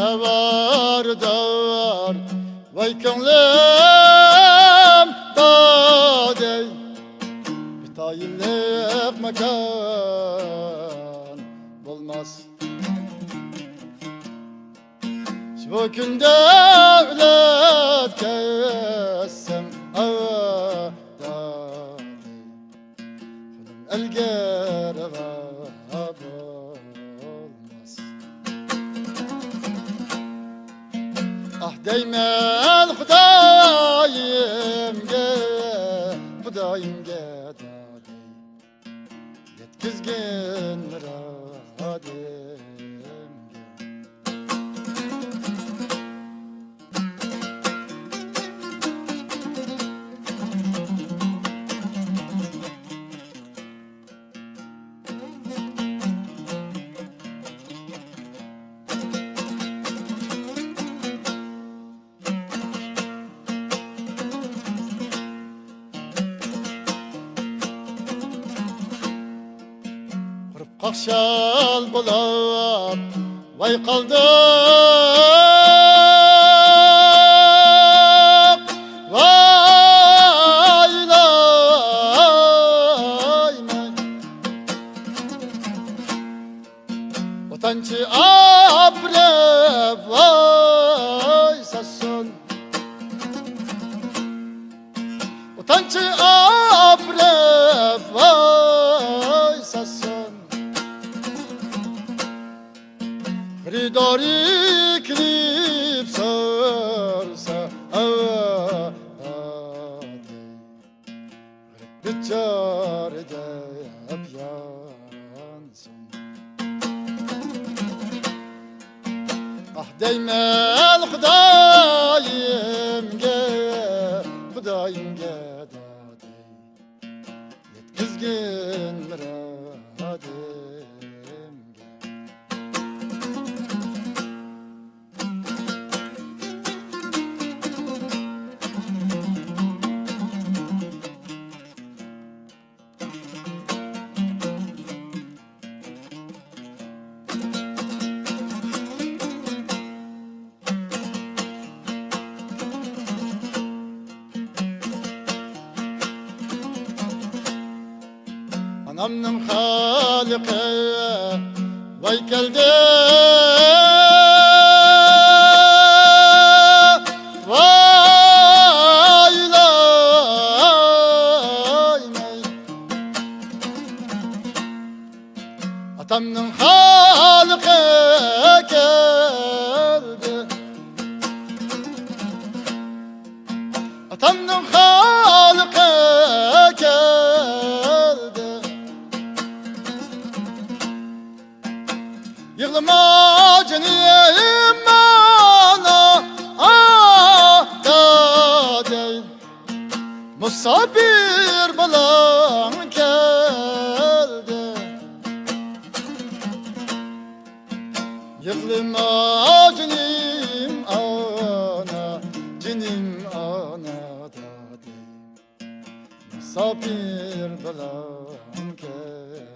evardar vay ko'nglim dadey bitayinlik makan bo'lmas şu günde evlat kessem evardar elger olmaz ah değmel Xudayimge dadey yetkizgin muradimge Akşal bulan vay kaldım vay lay Otancı abrep vay sasın Otancı abrep vay sasın Ridari klip sarsa Bicarda yansın Ah değmel Xudayimge dadey yetkizgin muradimge Anamның Halıkı vay geldi vay lay Atamның Halıkı geldi Atamның Halıkı geldi Yığılma canım ana dadey Musafir balam geldi Yığılma canım ana dadey Musafir balam geldi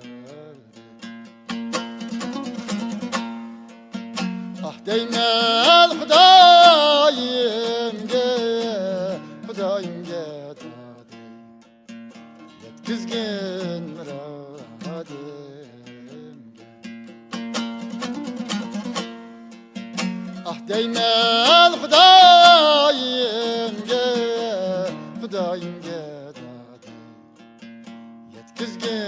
Ah değmel Xudayimge dadey yetkizgin muradimge Ah değmel Xudayimge dadey yetkizgin